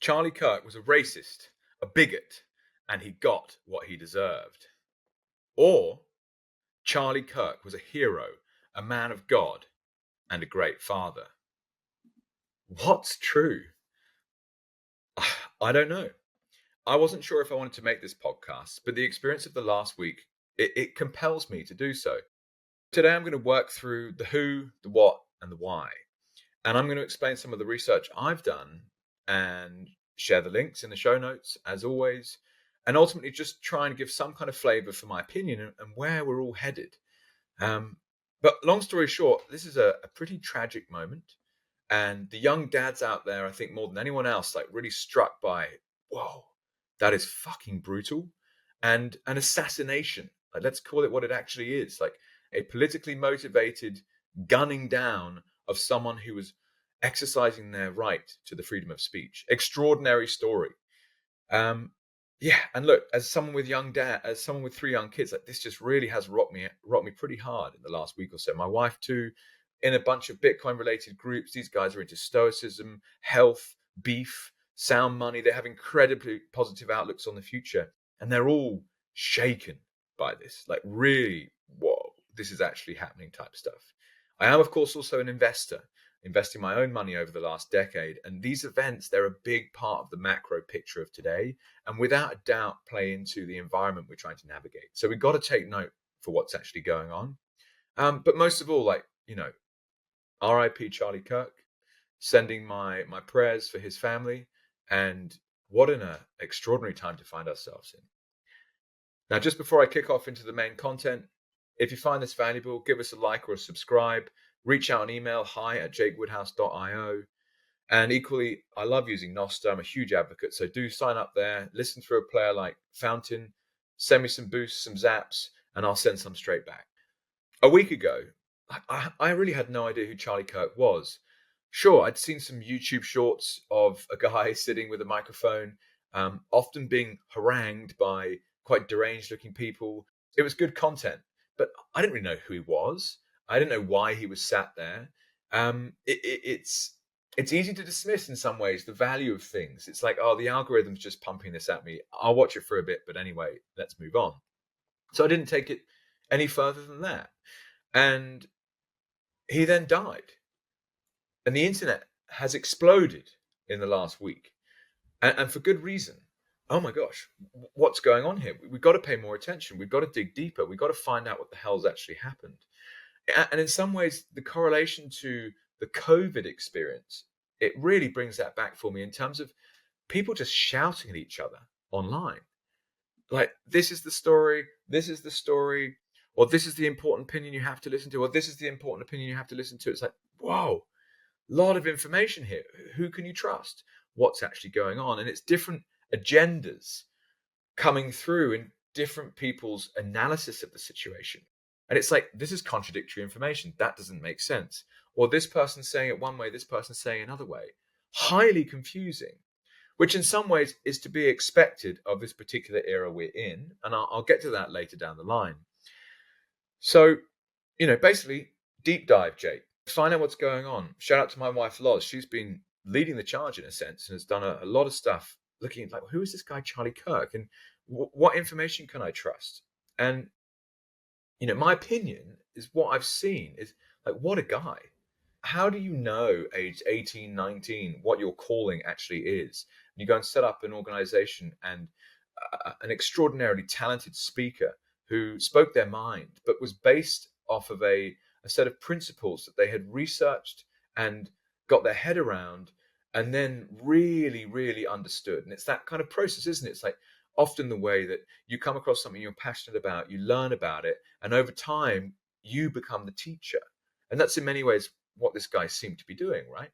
Charlie Kirk was a racist, a bigot, and he got what he deserved. Or Charlie Kirk was a hero, a man of God, and a great father. What's true? I don't know. I wasn't sure if I wanted to make this podcast, but the experience of the last week, it compels me to do so. Today, I'm going to work through the who, the what, and the why. And I'm going to explain some of the research I've done and share the links in the show notes, as always, and ultimately just try and give some kind of flavor for my opinion and where we're all headed. But long story short, this is a pretty tragic moment. And the young dads out there, I think more than anyone else, like really struck by, whoa, that is fucking brutal. And an assassination, like let's call it what it actually is, like a politically motivated gunning down of someone who was exercising their right to the freedom of speech. Extraordinary story. Yeah, and look, as someone with 3 young kids, like this just really has rocked me pretty hard in the last week or so. My wife too, in a bunch of Bitcoin related groups. These guys are into stoicism, health, beef, sound money. They have incredibly positive outlooks on the future, and they're all shaken by this. Like really, whoa, this is actually happening type stuff. I am, of course, also an investor, investing my own money over the last decade. And these events, they're a big part of the macro picture of today, and without a doubt play into the environment we're trying to navigate. So we've got to take note for what's actually going on. But most of all, like, RIP Charlie Kirk, sending my prayers for his family, and what an extraordinary time to find ourselves in. Now, just before I kick off into the main content, if you find this valuable, give us a like or a subscribe. Reach out on email, hi@jakewoodhouse.io. And equally, I love using Nostr. I'm a huge advocate, so do sign up there. Listen through a player like Fountain. Send me some boosts, some zaps, and I'll send some straight back. A week ago, I really had no idea who Charlie Kirk was. Sure, I'd seen some YouTube shorts of a guy sitting with a microphone, often being harangued by quite deranged looking people. It was good content, but I didn't really know who he was. I didn't know why he was sat there. It's easy to dismiss in some ways the value of things. It's like, oh, the algorithm's just pumping this at me. I'll watch it for a bit, but anyway, let's move on. So I didn't take it any further than that. And he then died. And the internet has exploded in the last week. And for good reason. Oh my gosh, what's going on here? We've got to pay more attention. We've got to dig deeper. We've got to find out what the hell's actually happened. And in some ways, the correlation to the COVID experience, it really brings that back for me in terms of people just shouting at each other online. Like, this is the story, or this is the important opinion you have to listen to, or this is the important opinion you have to listen to. It's like, whoa, a lot of information here. Who can you trust? What's actually going on? And it's different agendas coming through in different people's analysis of the situation. And it's like, this is contradictory information. That doesn't make sense. Or this person's saying it one way, this person's saying another way. Highly confusing, which in some ways is to be expected of this particular era we're in. And I'll get to that later down the line. So, basically, deep dive, Jake. Find out what's going on. Shout out to my wife, Loz. She's been leading the charge in a sense and has done a lot of stuff looking at, like, who is this guy, Charlie Kirk? And what information can I trust? And, my opinion is what I've seen is, like, what a guy. How do you know, age 18, 19, what your calling actually is? You go and set up an organization, and an extraordinarily talented speaker who spoke their mind, but was based off of a set of principles that they had researched and got their head around, and then really, really understood. And it's that kind of process, isn't it? It's like often the way that you come across something you're passionate about, you learn about it, and over time, you become the teacher. And that's in many ways what this guy seemed to be doing, right?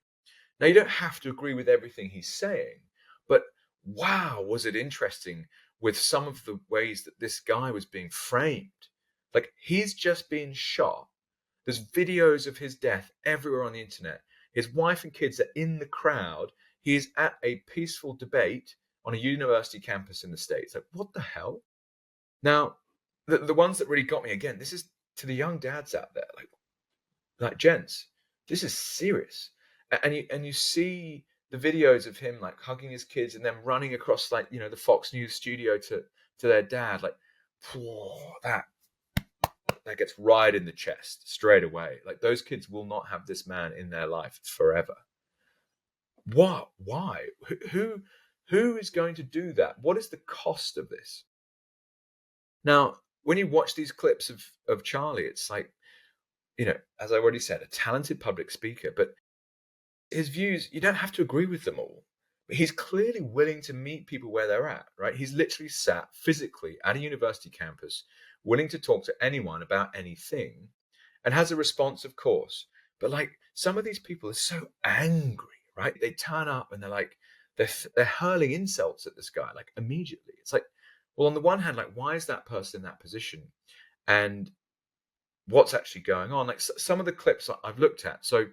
Now, you don't have to agree with everything he's saying, but wow, was it interesting with some of the ways that this guy was being framed. Like, he's just been shot. There's videos of his death everywhere on the internet. His wife and kids are in the crowd. He's at a peaceful debate on a university campus in the States. Like, what the hell? Now, the ones that really got me, again, this is to the young dads out there, like gents, this is serious. And you see the videos of him like hugging his kids and then running across like, the Fox News studio to their dad, like, whoa, that gets right in the chest straight away. Like, those kids will not have this man in their life forever. What? Why? Who is going to do that? What is the cost of this? Now, when you watch these clips of Charlie, it's like, as I already said, a talented public speaker, but his views, you don't have to agree with them all. But he's clearly willing to meet people where they're at, right? He's literally sat physically at a university campus, willing to talk to anyone about anything, and has a response, of course. But like, some of these people are so angry, right? They turn up and they're like, they're hurling insults at this guy, like, immediately. It's like, well, on the one hand, like, why is that person in that position? And what's actually going on? Like, some of the clips I've looked at. So,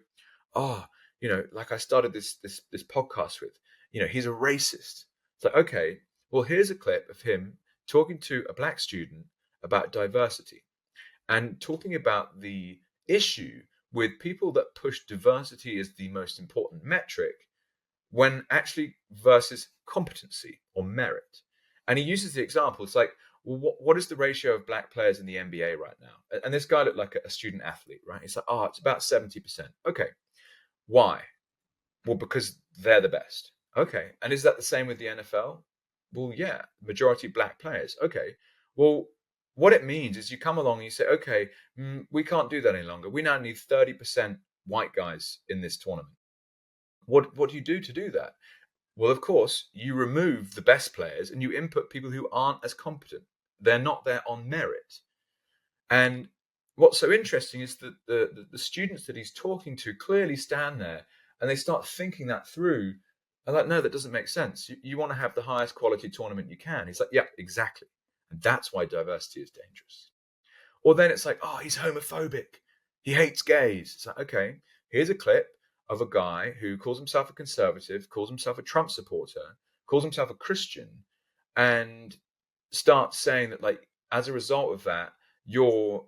like I started this podcast with, he's a racist. It's like, okay, well, here's a clip of him talking to a black student about diversity and talking about the issue with people that push diversity as the most important metric when actually versus competency or merit. And he uses the example. It's like, well, what is the ratio of black players in the NBA right now? And this guy looked like a student athlete, right? He's like, it's about 70%. Okay. Why? Well, because they're the best. Okay. And is that the same with the NFL? Well, yeah, majority black players. Okay. Well, what it means is you come along and you say, okay, we can't do that any longer. We now need 30% white guys in this tournament. What do you do to do that? Well, of course, you remove the best players and you input people who aren't as competent. They're not there on merit. And what's so interesting is that the students that he's talking to clearly stand there and they start thinking that through. And like, no, that doesn't make sense. You want to have the highest quality tournament you can. He's like, yeah, exactly. And that's why diversity is dangerous. Or then it's like, he's homophobic. He hates gays. It's like, okay, here's a clip of a guy who calls himself a conservative, calls himself a Trump supporter, calls himself a Christian, and starts saying that, like, as a result of that, you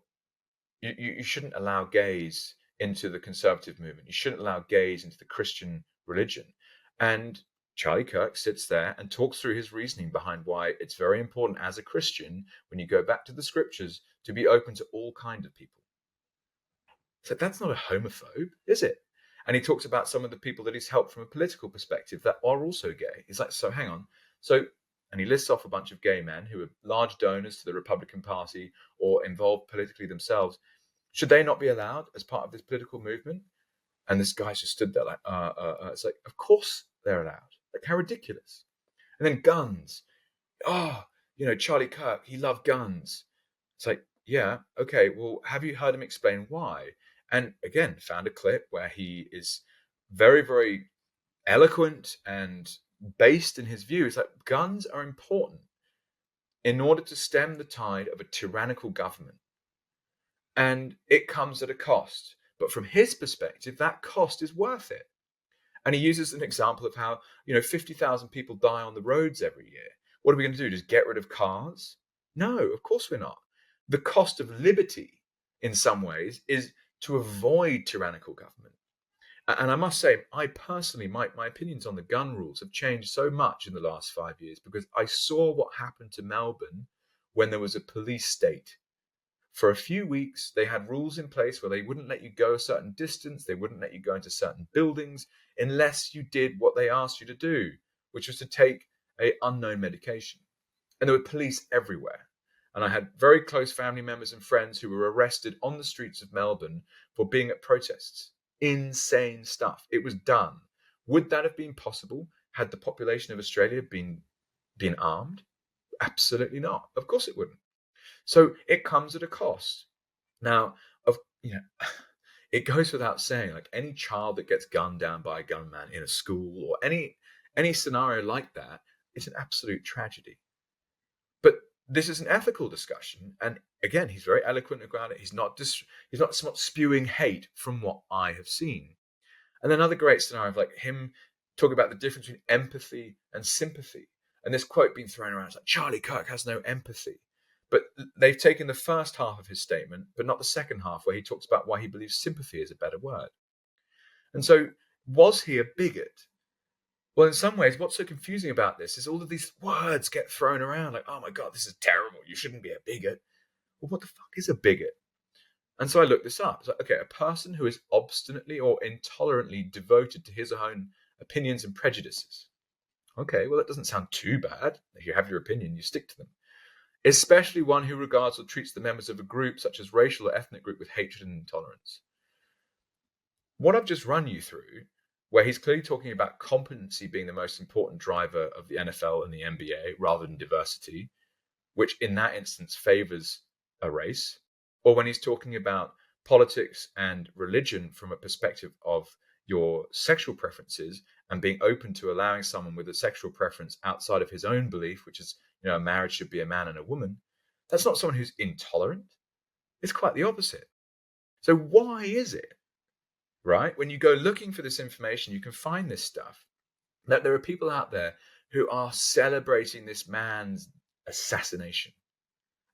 shouldn't allow gays into the conservative movement. You shouldn't allow gays into the Christian religion. And Charlie Kirk sits there and talks through his reasoning behind why it's very important as a Christian, when you go back to the scriptures, to be open to all kinds of people. So that's not a homophobe, is it? And he talks about some of the people that he's helped from a political perspective that are also gay. He's like, so hang on. And he lists off a bunch of gay men who are large donors to the Republican Party or involved politically themselves. Should they not be allowed as part of this political movement? And this guy just stood there like, it's like, of course they're allowed. Like, how ridiculous. And then guns. Charlie Kirk, he loved guns. It's like, yeah, okay, well, have you heard him explain why? And again, found a clip where he is very, very eloquent and based in his view. It's like, guns are important in order to stem the tide of a tyrannical government. And it comes at a cost. But from his perspective, that cost is worth it. And he uses an example of how, 50,000 people die on the roads every year. What are we going to do? Just get rid of cars? No, of course we're not. The cost of liberty, in some ways, is to avoid tyrannical government. And I must say, I personally, my opinions on the gun rules have changed so much in the last 5 years, because I saw what happened to Melbourne when there was a police state. For a few weeks, they had rules in place where they wouldn't let you go a certain distance. They wouldn't let you go into certain buildings unless you did what they asked you to do, which was to take an unknown medication. And there were police everywhere. And I had very close family members and friends who were arrested on the streets of Melbourne for being at protests. Insane stuff. It was done. Would that have been possible had the population of Australia been armed? Absolutely not. Of course it wouldn't. So it comes at a cost. Now, it goes without saying, like, any child that gets gunned down by a gunman in a school or any scenario like that, it's an absolute tragedy. But this is an ethical discussion, and again, he's very eloquent about it. He's not spewing hate from what I have seen. And another great scenario of like him talking about the difference between empathy and sympathy. And this quote being thrown around, it's like, Charlie Kirk has no empathy. But they've taken the first half of his statement, but not the second half, where he talks about why he believes sympathy is a better word. And so, was he a bigot? Well, in some ways, what's so confusing about this is all of these words get thrown around like, oh my God, this is terrible. You shouldn't be a bigot. Well, what the fuck is a bigot? And so I looked this up. It's like, okay, a person who is obstinately or intolerantly devoted to his own opinions and prejudices. Okay, well, that doesn't sound too bad. If you have your opinion, you stick to them. Especially one who regards or treats the members of a group, such as racial or ethnic group, with hatred and intolerance. What I've just run you through, where he's clearly talking about competency being the most important driver of the NFL and the NBA rather than diversity, which in that instance favors a race, or when he's talking about politics and religion from a perspective of your sexual preferences and being open to allowing someone with a sexual preference outside of his own belief, which is, a marriage should be a man and a woman, that's not someone who's intolerant. It's quite the opposite. So why is it, right? When you go looking for this information, you can find this stuff, that there are people out there who are celebrating this man's assassination.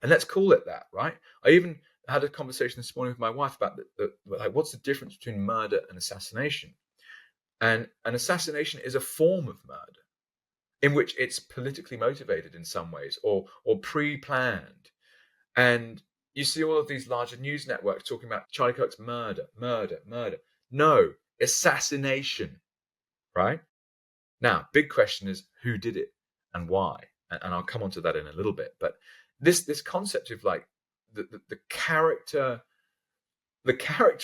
And let's call it that, right? I even had a conversation this morning with my wife about like, what's the difference between murder and assassination? And an assassination is a form of murder in which it's politically motivated in some ways or pre-planned. And you see all of these larger news networks talking about Charlie Kirk's murder. No, assassination, right? Now, big question is who did it and why? And I'll come on to that in a little bit. But this concept of like the character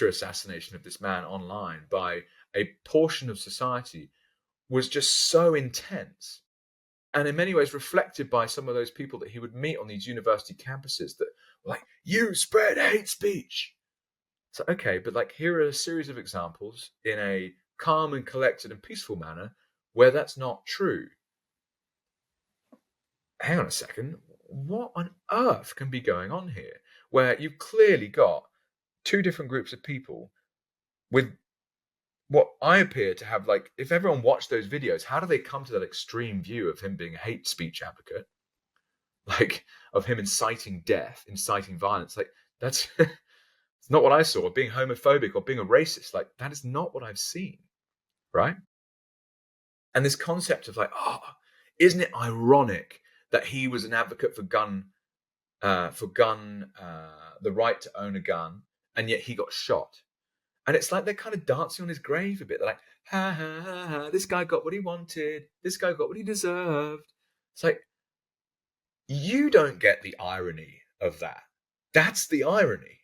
assassination of this man online by a portion of society was just so intense, and in many ways reflected by some of those people that he would meet on these university campuses that were like, you spread hate speech. So, okay, but like here are a series of examples in a calm and collected and peaceful manner where that's not true. Hang on a second. What on earth can be going on here? Where you've clearly got two different groups of people with what I appear to have, like, if everyone watched those videos, how do they come to that extreme view of him being a hate speech advocate? Like, of him inciting death, inciting violence? Like, that's it's not what I saw. Being homophobic or being a racist, like, that is not what I've seen, right? And this concept of like, isn't it ironic that he was an advocate for the right to own a gun, and yet he got shot? And it's like they're kind of dancing on his grave a bit. They're like, ha, ha, ha, ha, this guy got what he wanted. This guy got what he deserved. It's like, you don't get the irony of that. That's the irony.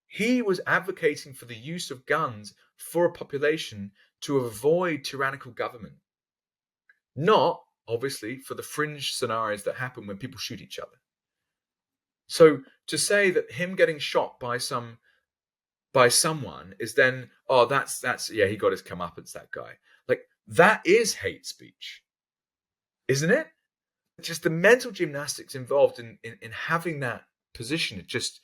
He was advocating for the use of guns for a population to avoid tyrannical government. Not, obviously, for the fringe scenarios that happen when people shoot each other. So to say that him getting shot by someone is then, that's he got his comeuppance, that guy. Like, that is hate speech, isn't it? Just the mental gymnastics involved in having that position. It's just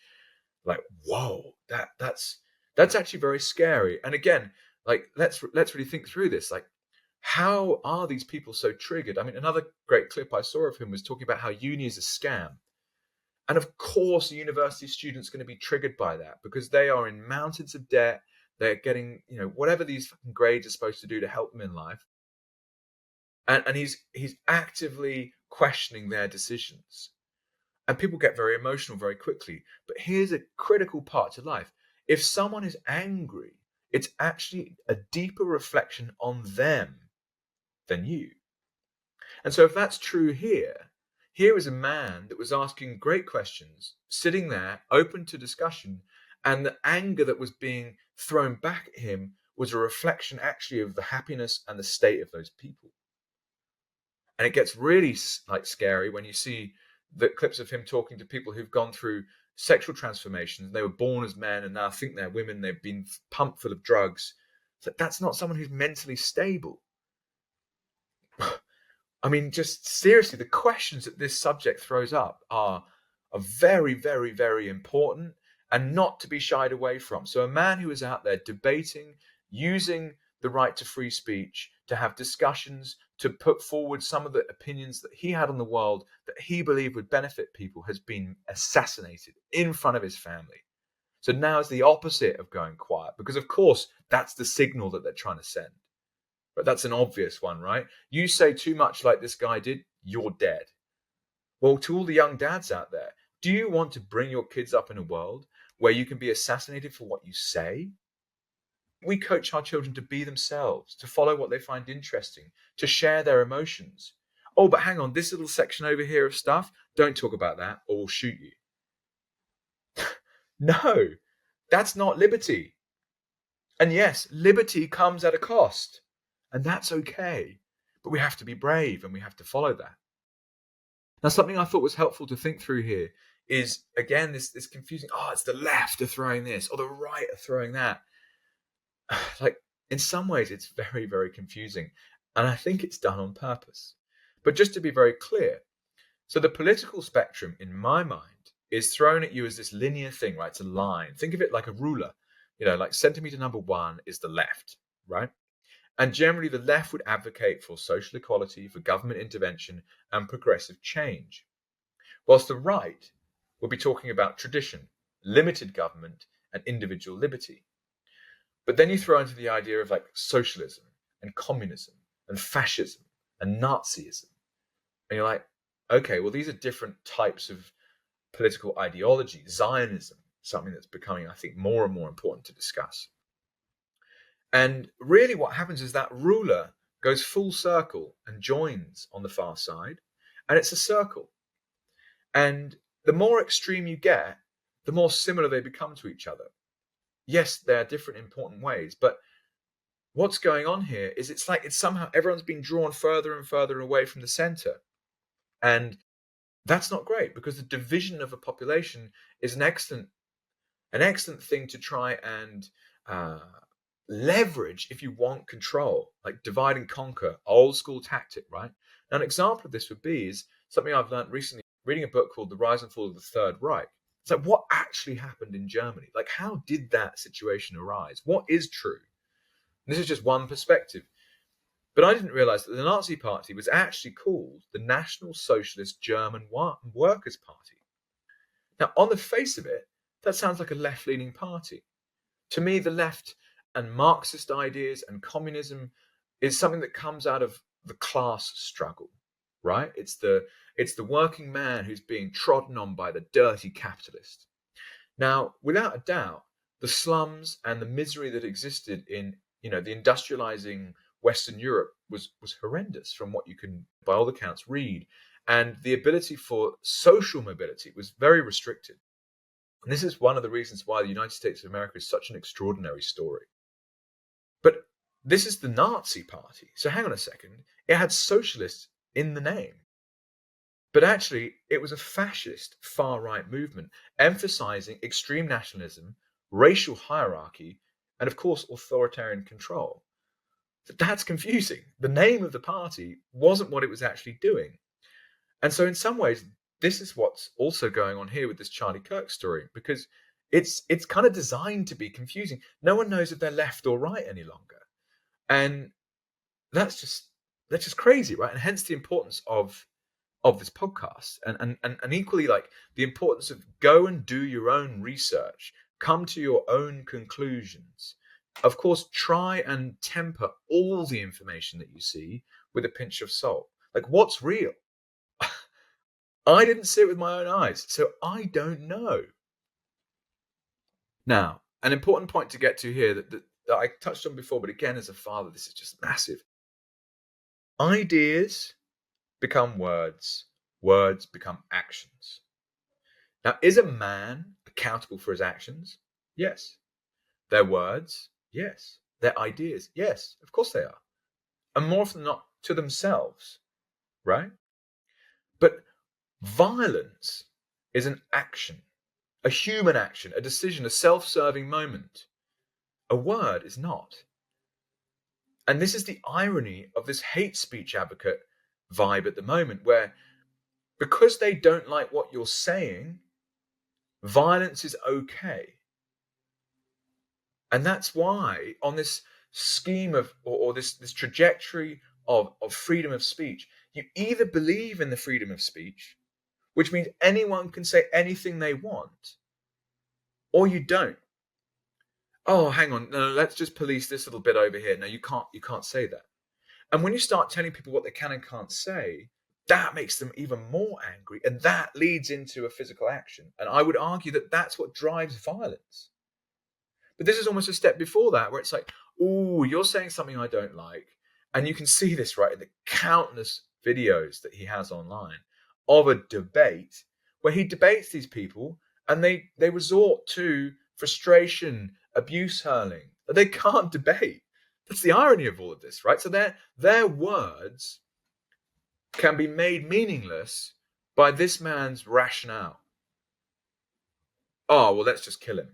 like, whoa, that's actually very scary. And again, like, let's really think through this. Like, how are these people so triggered? I mean, another great clip I saw of him was talking about how uni is a scam. And of course, a university student's going to be triggered by that because they are in mountains of debt. They're getting, whatever these fucking grades are supposed to do to help them in life. And he's actively questioning their decisions. And people get very emotional very quickly. But here's a critical part to life. If someone is angry, it's actually a deeper reflection on them than you. And so if that's true here is a man that was asking great questions, sitting there, open to discussion, and the anger that was being thrown back at him was a reflection actually of the happiness and the state of those people. And it gets really like scary when you see the clips of him talking to people who've gone through sexual transformations. They were born as men and now think they're women. They've been pumped full of drugs. So that's not someone who's mentally stable. I mean, just seriously, the questions that this subject throws up are very, very, very important and not to be shied away from. So a man who is out there debating, using the right to free speech, to have discussions, to put forward some of the opinions that he had on the world that he believed would benefit people, has been assassinated in front of his family. So now it's the opposite of going quiet, because of course that's the signal that they're trying to send. But that's an obvious one, right? You say too much like this guy did, you're dead. Well, to all the young dads out there, do you want to bring your kids up in a world where you can be assassinated for what you say? We coach our children to be themselves, to follow what they find interesting, to share their emotions. Oh, but hang on, this little section over here of stuff, don't talk about that or we'll shoot you. No, that's not liberty. And yes, liberty comes at a cost, and that's okay. But we have to be brave and we have to follow that. Now, something I thought was helpful to think through here is, again, this confusing, it's the left are throwing this or the right are throwing that. Like, in some ways, it's very, very confusing. And I think it's done on purpose. But just to be very clear, so the political spectrum, in my mind, is thrown at you as this linear thing, right? It's a line. Think of it like a ruler. Like centimeter number 1 is the left, right? And generally, the left would advocate for social equality, for government intervention, and progressive change. Whilst the right would be talking about tradition, limited government, and individual liberty. But then you throw into the idea of like socialism and communism and fascism and Nazism. And you're like, okay, well, these are different types of political ideology. Zionism, something that's becoming, I think, more and more important to discuss. And really what happens is that ruler goes full circle and joins on the far side, and it's a circle. And the more extreme you get, the more similar they become to each other. Yes, they're different in important ways, but what's going on here is it's somehow everyone's being drawn further and further away from the center. And that's not great, because the division of a population is an excellent thing to try and leverage if you want control, like divide and conquer, old school tactic, right? Now, an example of this would be is something I've learned recently, reading a book called The Rise and Fall of the Third Reich. It's like, what actually happened in Germany? Like, how did that situation arise? What is true? And this is just one perspective. But I didn't realize that the Nazi Party was actually called the National Socialist German Workers' Party. Now, on the face of it, that sounds like a left-leaning party. To me, the left and Marxist ideas and communism is something that comes out of the class struggle, right? It's the working man who's being trodden on by the dirty capitalist. Now, without a doubt, the slums and the misery that existed in, the industrializing Western Europe was horrendous from what you can, by all accounts, read. And the ability for social mobility was very restricted. And this is one of the reasons why the United States of America is such an extraordinary story. But this is the Nazi Party. So hang on a second. It had socialists in the name. But actually, it was a fascist far-right movement, emphasizing extreme nationalism, racial hierarchy, and of course, authoritarian control. That's confusing. The name of the party wasn't what it was actually doing. And so in some ways, this is what's also going on here with this Charlie Kirk story, because it's kind of designed to be confusing. No one knows if they're left or right any longer. And that's just crazy, right? And hence the importance of this podcast, and equally, like, the importance of go and do your own research, come to your own conclusions. Of course, try and temper all the information that you see with a pinch of salt. Like, what's real? I didn't see it with my own eyes, so I don't know. Now, an important point to get to here that I touched on before, but again, as a father, this is just massive. Ideas become words, words become actions. Now, is a man accountable for his actions? Yes. Their words? Yes. Their ideas? Yes, of course they are. And more often than not, to themselves, right? But violence is an action, a human action, a decision, a self-serving moment. A word is not. And this is the irony of this hate speech advocate vibe at the moment, where because they don't like what you're saying, violence is okay. And that's why on this scheme of, or this trajectory of freedom of speech, you either believe in the freedom of speech, which means anyone can say anything they want, or you don't. Oh, hang on, no, let's just police this little bit over here. No, you can't say that. And when you start telling people what they can and can't say, that makes them even more angry. And that leads into a physical action. And I would argue that that's what drives violence. But this is almost a step before that, where it's like, oh, you're saying something I don't like. And you can see this, right, in the countless videos that he has online of a debate where he debates these people and they resort to frustration, abuse hurling. They can't debate. That's the irony of all of this, right? So their words can be made meaningless by this man's rationale. Oh, well, let's just kill him.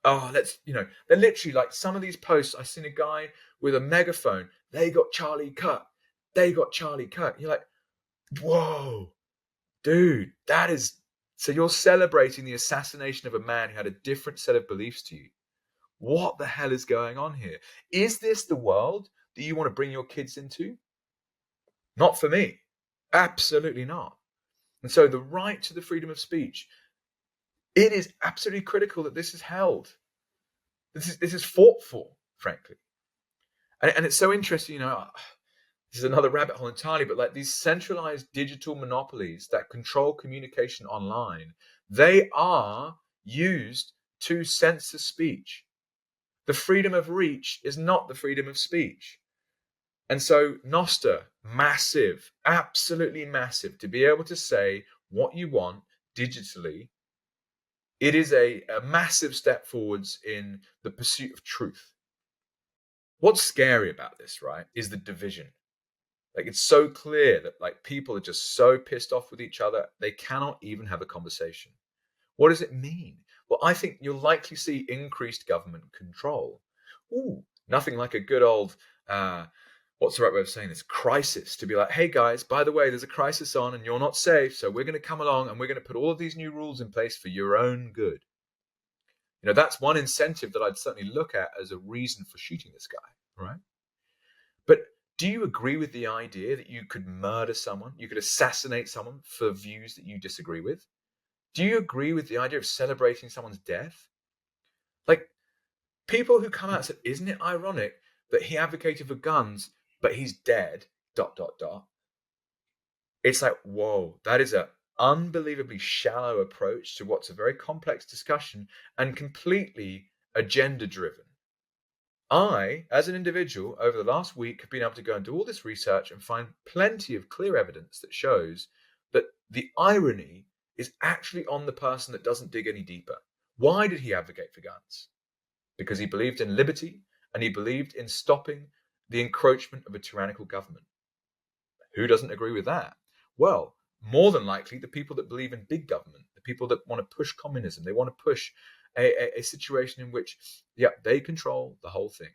Oh, they're literally like some of these posts. I've seen a guy with a megaphone. They got Charlie Kirk. They got Charlie Kirk. You're like, whoa, dude, that is. So you're celebrating the assassination of a man who had a different set of beliefs to you. What the hell is going on here? Is this the world that you want to bring your kids into? Not for me. Absolutely not. And so the right to the freedom of speech, it is absolutely critical that this is held. This is fought for, frankly. And it's so interesting, this is another rabbit hole entirely, but like these centralized digital monopolies that control communication online, they are used to censor speech. The freedom of reach is not the freedom of speech. And so Nostr, massive, absolutely massive, to be able to say what you want digitally. It is a massive step forwards in the pursuit of truth. What's scary about this, right, is the division. Like, it's so clear that like people are just so pissed off with each other, they cannot even have a conversation. What does it mean? Well, I think you'll likely see increased government control. Ooh, nothing like a good old, what's the right way of saying this? Crisis. To be like, hey guys, by the way, there's a crisis on and you're not safe. So we're going to come along and we're going to put all of these new rules in place for your own good. That's one incentive that I'd certainly look at as a reason for shooting this guy, right? But do you agree with the idea that you could murder someone, you could assassinate someone for views that you disagree with? Do you agree with the idea of celebrating someone's death? Like, people who come out and say, isn't it ironic that he advocated for guns, but he's dead, ... It's like, whoa, that is an unbelievably shallow approach to what's a very complex discussion and completely agenda-driven. I, as an individual, over the last week, have been able to go and do all this research and find plenty of clear evidence that shows that the irony is actually on the person that doesn't dig any deeper. Why did he advocate for guns? Because he believed in liberty and he believed in stopping the encroachment of a tyrannical government. Who doesn't agree with that? Well, more than likely the people that believe in big government, the people that want to push communism, they want to push a situation in which, they control the whole thing.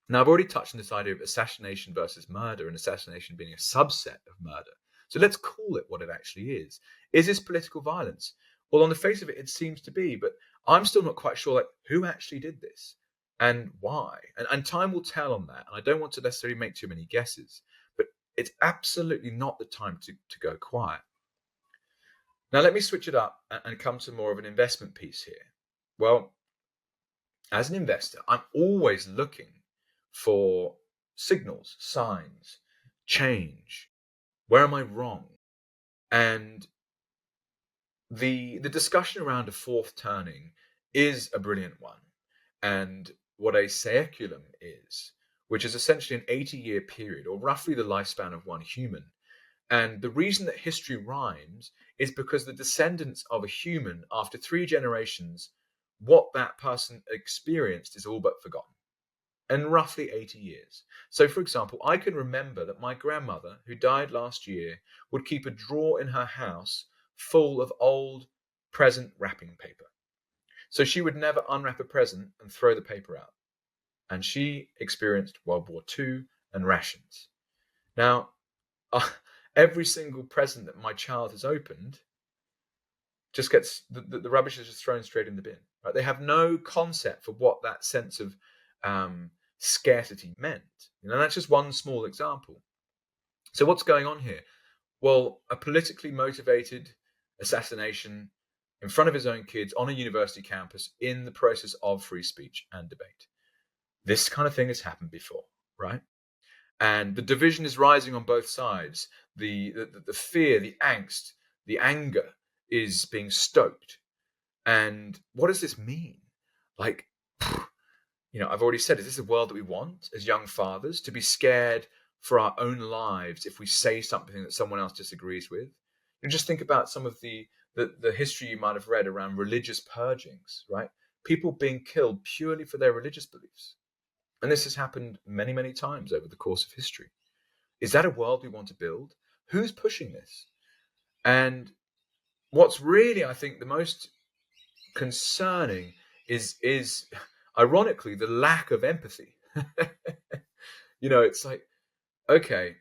Now, I've already touched on this idea of assassination versus murder, and assassination being a subset of murder. So let's call it what it actually is. Is this political violence? Well, on the face of it, it seems to be, but I'm still not quite sure who actually did this and why. And time will tell on that. And I don't want to necessarily make too many guesses, but it's absolutely not the time to go quiet. Now, let me switch it up and come to more of an investment piece here. Well, as an investor, I'm always looking for signals, signs, change. Where am I wrong? And the discussion around a fourth turning is a brilliant one. And what a 𝗧𝗜𝗍𝗠𝗘 is, which is essentially an 80-year period, or roughly the lifespan of one human. And the reason that history rhymes is because the descendants of a human, after 3 generations, what that person experienced is all but forgotten. And roughly 80 years. So, for example, I can remember that my grandmother, who died last year, would keep a drawer in her house full of old present wrapping paper. So she would never unwrap a present and throw the paper out. And she experienced World War II and rations. Now, every single present that my child has opened just gets, the rubbish is just thrown straight in the bin. Right? They have no concept for what that sense of scarcity meant. That's just one small example. So what's going on here? Well, a politically motivated assassination in front of his own kids on a university campus in the process of free speech and debate. This kind of thing has happened before, right? and the division is rising on both sides. The fear, the angst, the anger is being stoked. And what does this mean? Like, I've already said, is this a world that we want as young fathers, to be scared for our own lives if we say something that someone else disagrees with? Just think about some of the history you might have read around religious purgings, right? People being killed purely for their religious beliefs. And this has happened many, many times over the course of history. Is that a world we want to build? Who's pushing this? And what's really, I think, the most concerning is ironically the lack of empathy. It's like, okay,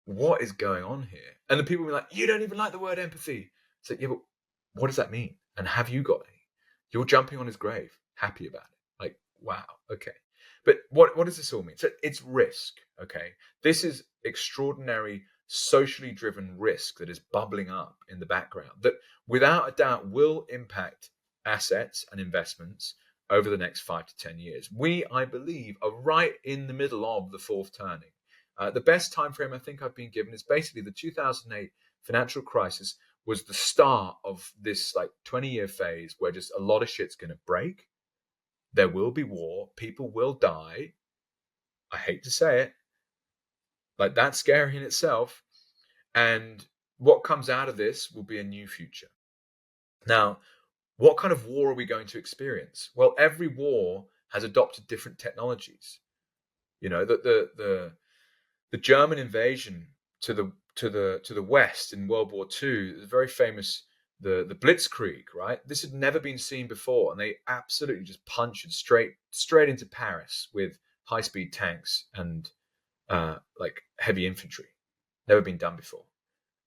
what is going on here? And the people will be like, you don't even like the word empathy. It's like, yeah, but what does that mean? And have you got any? You're jumping on his grave, happy about it. Like, wow, okay. But what does this all mean? So it's risk, okay? This is extraordinary socially driven risk that is bubbling up in the background that without a doubt will impact assets and investments over the next 5 to 10 years. We, I believe, are right in the middle of the fourth turning. The best time frame I think I've been given is basically the 2008 financial crisis was the start of this like 20-year phase where just a lot of shit's going to break. There will be war. People will die. I hate to say it. Like, that's scary in itself. And what comes out of this will be a new future. Now, what kind of war are we going to experience? Well, every war has adopted different technologies. The German invasion to the West in World War II is very famous. The Blitzkrieg, right? This had never been seen before, and they absolutely just punched it straight into Paris with high-speed tanks and like heavy infantry. Never been done before,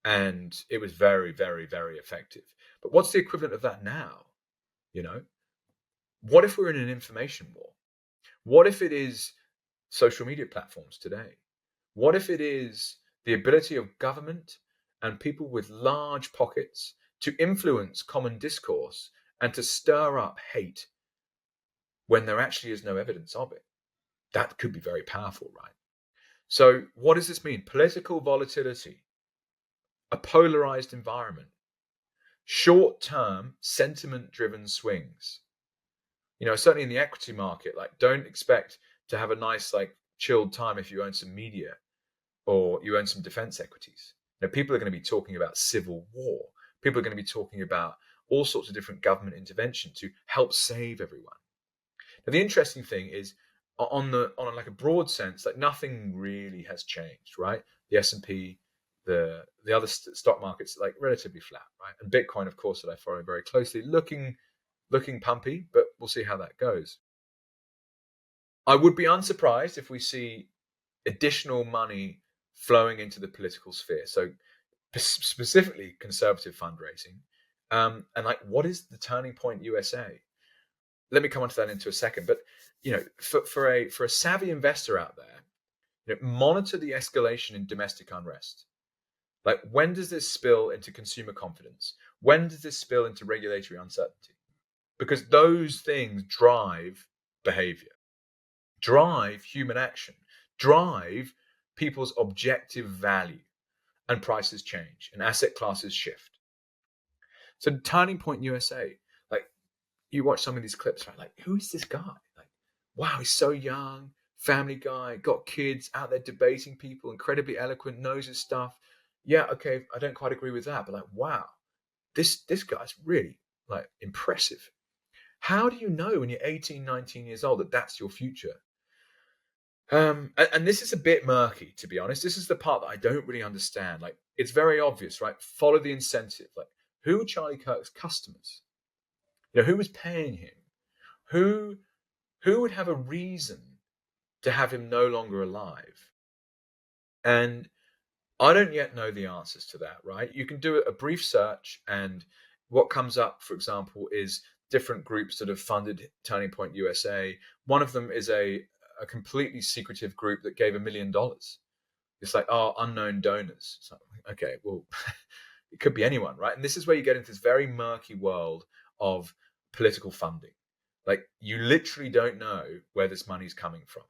and it was very, very, very effective. But what's the equivalent of that now? What if we're in an information war? What if it is social media platforms today? What if it is the ability of government and people with large pockets to influence common discourse and to stir up hate when there actually is no evidence of it? That could be very powerful, right? So what does this mean? Political volatility, a polarized environment, short-term sentiment-driven swings. Certainly in the equity market, like, don't expect to have a nice, like, chilled time if you own some media or you own some defense equities. People are going to be talking about civil war. People are going to be talking about all sorts of different government intervention to help save everyone. Now, the interesting thing is, on like a broad sense, like, nothing really has changed, right? The S&P, the other stock markets, like, relatively flat, right? And Bitcoin, of course, that I follow very closely, looking pumpy, but we'll see how that goes. I would be unsurprised if we see additional money flowing into the political sphere. So specifically conservative fundraising. And like, what is the turning point USA? Let me come on to that into a second. But, for a savvy investor out there, monitor the escalation in domestic unrest. Like, when does this spill into consumer confidence? When does this spill into regulatory uncertainty? Because those things drive behavior, drive human action, drive people's objective value, and prices change and asset classes shift. So turning point USA, like, you watch some of these clips, right? Like, who is this guy? Like, wow, he's so young, family guy, got kids, out there debating people, incredibly eloquent, knows his stuff. Yeah, okay, I don't quite agree with that, but like, wow, this guy's really, like, impressive. How do you know when you're 18, 19 years old that that's your future? And this is a bit murky, to be honest. This is the part that I don't really understand. Like, it's very obvious, right? Follow the incentive. Like, who are Charlie Kirk's customers? Who was paying him? Who would have a reason to have him no longer alive? And I don't yet know the answers to that, right? You can do a brief search, and what comes up, for example, is different groups that have funded Turning Point USA. One of them is a completely secretive group that gave $1 million. It's like, unknown donors. So, okay, well, it could be anyone, right? And this is where you get into this very murky world of political funding. Like, you literally don't know where this money's coming from.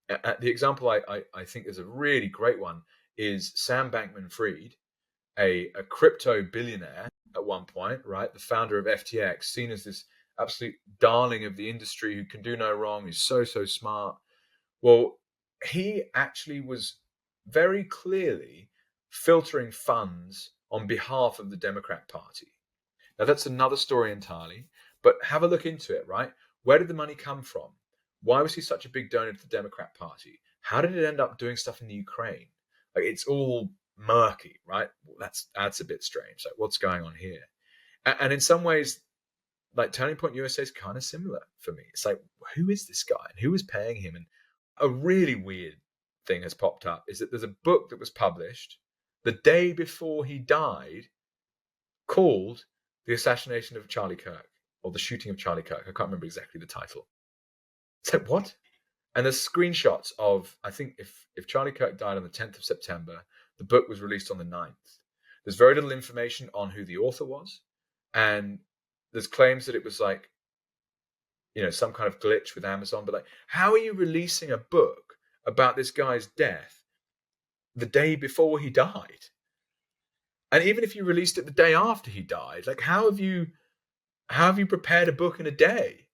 The example I think is a really great one is Sam Bankman-Fried, a crypto billionaire at one point, right? The founder of FTX, seen as this absolute darling of the industry who can do no wrong, who's so smart. Well, he actually was very clearly filtering funds on behalf of the Democrat Party. Now, that's another story entirely, but have a look into it, right? Where did the money come from? Why was he such a big donor to the Democrat Party? How did it end up doing stuff in the Ukraine? Like, it's all murky, right? Well, that's a bit strange. Like, what's going on here? And in some ways, like, Turning Point USA is kind of similar for me. It's like, who is this guy and who is paying him? And a really weird thing has popped up is that there's a book that was published the day before he died called The Assassination of Charlie Kirk, or The Shooting of Charlie Kirk. I can't remember exactly the title. It's like, what? And there's screenshots of, I think if Charlie Kirk died on the 10th of September, the book was released on the 9th. There's very little information on who the author was. And there's claims that it was like, some kind of glitch with Amazon. But like, how are you releasing a book about this guy's death the day before he died? And even if you released it the day after he died, like, how have you prepared a book in a day?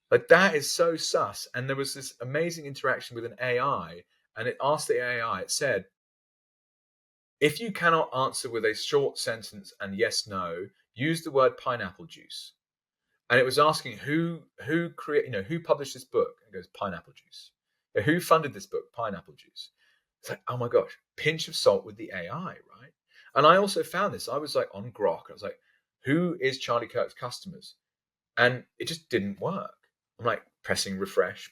Like, that is so sus. And there was this amazing interaction with an AI, and it asked the AI, it said, if you cannot answer with a short sentence and yes, no, use the word pineapple juice. And it was asking who published this book? And it goes, pineapple juice. Who funded this book? Pineapple juice. It's like, oh my gosh, pinch of salt with the AI, right? And I also found this. I was like on Grok. I was like, who is Charlie Kirk's customers? And it just didn't work. I'm like pressing refresh.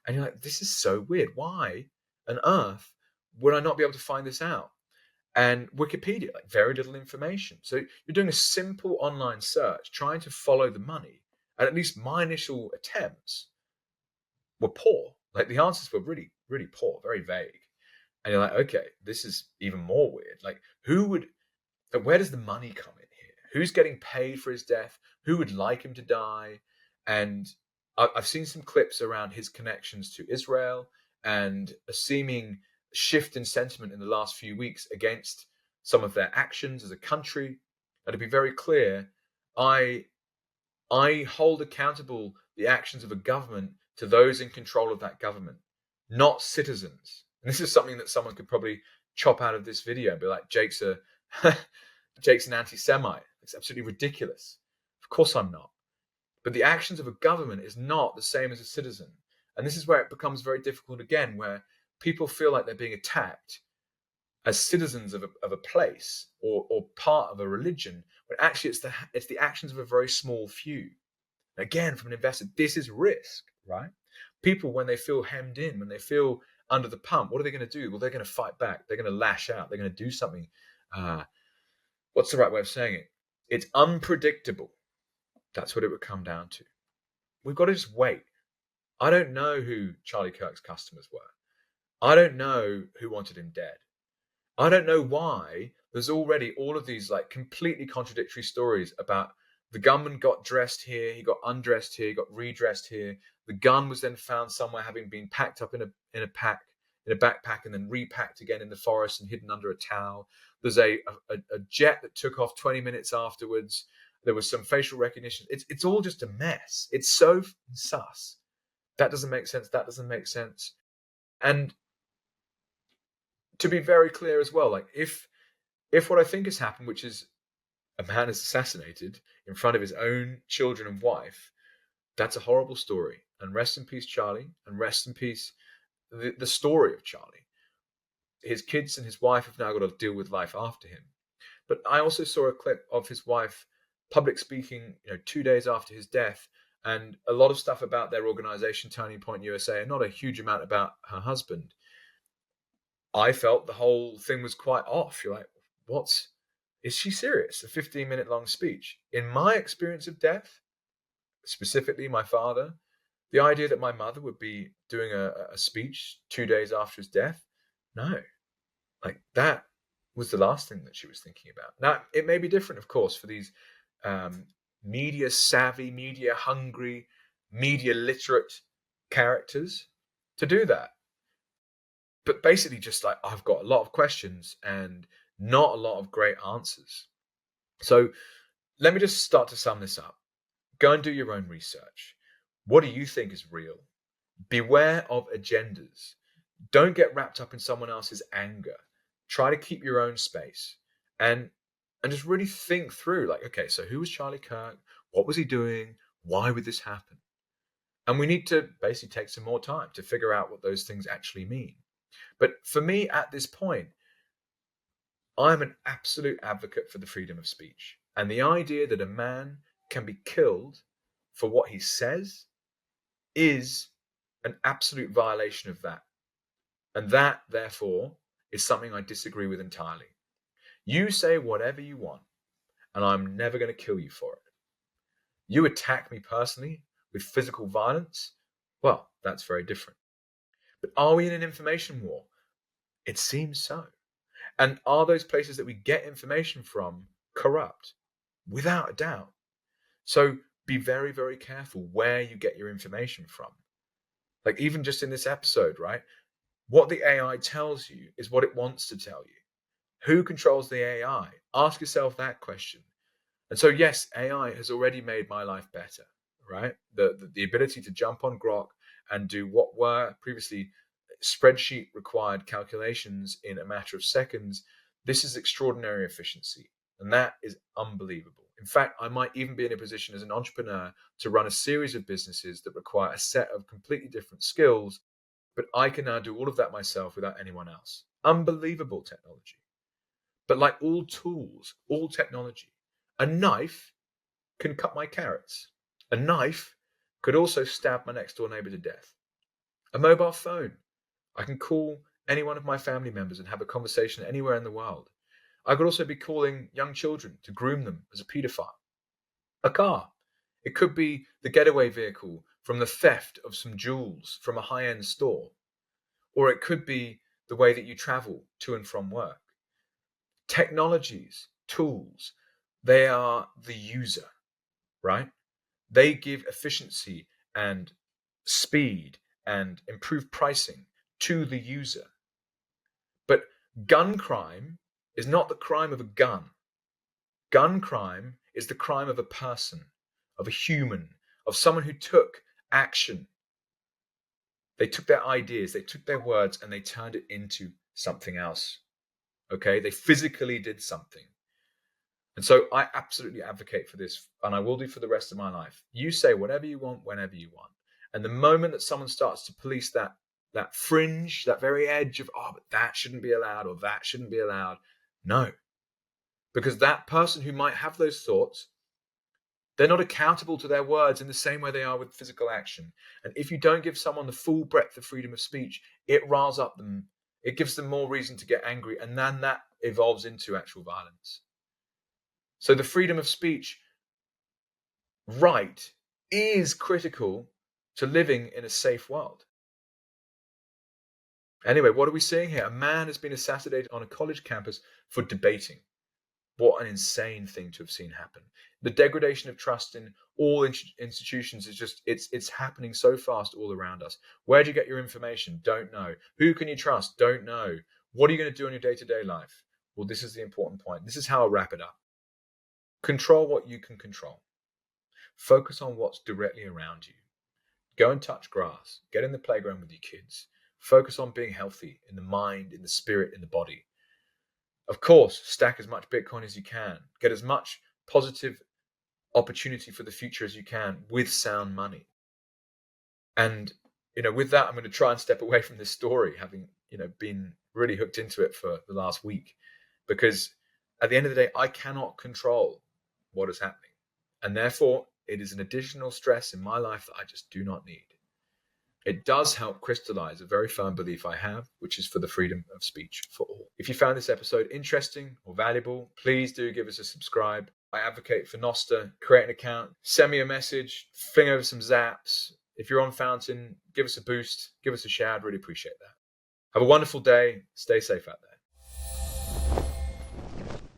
And you're like, this is so weird. Why on earth would I not be able to find this out? And Wikipedia, like, very little information. So you're doing a simple online search, trying to follow the money. And at least my initial attempts were poor. Like, the answers were really, really poor, very vague. And you're like, okay, this is even more weird. Like, where does the money come in here? Who's getting paid for his death? Who would like him to die? And I've seen some clips around his connections to Israel and a seeming shift in sentiment in the last few weeks against some of their actions as a country. And to be very clear, I hold accountable the actions of a government to those in control of that government, not citizens. And this is something that someone could probably chop out of this video and be like, Jake's an anti-Semite. It's absolutely ridiculous. Of course I'm not. But the actions of a government is not the same as a citizen. And this is where it becomes very difficult again, where people feel like they're being attacked as citizens of a place or part of a religion, when actually it's the actions of a very small few. Again, from an investor, this is risk, right? People, when they feel hemmed in, when they feel under the pump, what are they going to do? Well, they're going to fight back. They're going to lash out. They're going to do something. What's the right way of saying it? It's unpredictable. That's what it would come down to. We've got to just wait. I don't know who Charlie Kirk's customers were. I don't know who wanted him dead. I don't know why there's already all of these like completely contradictory stories about the gunman got dressed here, he got undressed here, he got redressed here. The gun was then found somewhere, having been packed up in a backpack, and then repacked again in the forest and hidden under a towel. There's a jet that took off 20 minutes afterwards. There was some facial recognition. It's all just a mess. It's so sus. That doesn't make sense. That doesn't make sense. And to be very clear as well, like, if what I think has happened, which is a man is assassinated in front of his own children and wife, that's a horrible story. And rest in peace, Charlie, and rest in peace the story of Charlie. His kids and his wife have now got to deal with life after him. But I also saw a clip of his wife public speaking, 2 days after his death, and a lot of stuff about their organization, Turning Point USA, and not a huge amount about her husband. I felt the whole thing was quite off. You're like, is she serious? A 15-minute long speech. In my experience of death, specifically my father, the idea that my mother would be doing a speech 2 days after his death, no. Like, that was the last thing that she was thinking about. Now, it may be different, of course, for these media savvy, media hungry, media literate characters. to do that. But basically just like, I've got a lot of questions and not a lot of great answers. So let me just start to sum this up. Go and do your own research. What do you think is real? Beware of agendas. Don't get wrapped up in someone else's anger. Try to keep your own space and just really think through, like, okay, so who was Charlie Kirk? What was he doing? Why would this happen? And we need to basically take some more time to figure out what those things actually mean. But for me at this point, I'm an absolute advocate for the freedom of speech. And the idea that a man can be killed for what he says is an absolute violation of that. And that, therefore, is something I disagree with entirely. You say whatever you want, and I'm never going to kill you for it. You attack me personally with physical violence, well, that's very different. But are we in an information war? It seems so. And are those places that we get information from corrupt? Without a doubt. So be very, very careful where you get your information from. Like even just in this episode, right? What the AI tells you is what it wants to tell you. Who controls the AI? Ask yourself that question. And so, yes, AI has already made my life better, right? The ability to jump on Grok and do what were previously spreadsheet required calculations in a matter of seconds. This is extraordinary efficiency. And that is unbelievable. In fact, I might even be in a position as an entrepreneur to run a series of businesses that require a set of completely different skills, but I can now do all of that myself without anyone else. Unbelievable technology. But like all tools, all technology, a knife can cut my carrots. A knife could also stab my next door neighbor to death. A mobile phone, I can call any one of my family members and have a conversation anywhere in the world. I could also be calling young children to groom them as a paedophile. A car, it could be the getaway vehicle from the theft of some jewels from a high-end store. Or it could be the way that you travel to and from work. Technologies, tools, they are the user, right? They give efficiency and speed and improved pricing to the user. But gun crime is not the crime of a gun. Gun crime is the crime of a person, of a human, of someone who took action. They took their ideas, they took their words, and they turned it into something else. Okay, they physically did something. And so I absolutely advocate for this, and I will do for the rest of my life. You say whatever you want, whenever you want. And the moment that someone starts to police that fringe, that very edge of, oh, but that shouldn't be allowed, or that shouldn't be allowed, no. Because that person who might have those thoughts, they're not accountable to their words in the same way they are with physical action. And if you don't give someone the full breadth of freedom of speech, it riles up them. It gives them more reason to get angry, and then that evolves into actual violence. So the freedom of speech right is critical to living in a safe world. Anyway, what are we seeing here? A man has been assassinated on a college campus for debating. What an insane thing to have seen happen. The degradation of trust in all institutions is just, it's happening so fast all around us. Where do you get your information? Don't know. Who can you trust? Don't know. What are you going to do in your day-to-day life? Well, this is the important point. This is how I'll wrap it up. Control what you can control. Focus on what's directly around you. Go and touch grass. Get in the playground with your kids. Focus on being healthy in the mind, in the spirit, in the body. Of course, stack as much Bitcoin as you can. Get as much positive opportunity for the future as you can with sound money. And, with that, I'm going to try and step away from this story, having, been really hooked into it for the last week. Because at the end of the day, I cannot control what is happening. And therefore, it is an additional stress in my life that I just do not need. It does help crystallize a very firm belief I have, which is for the freedom of speech for all. If you found this episode interesting or valuable, please do give us a subscribe. I advocate for Noster. Create an account, send me a message, fling over some zaps. If you're on Fountain, give us a boost, give us a share. I'd really appreciate that. Have a wonderful day. Stay safe out there.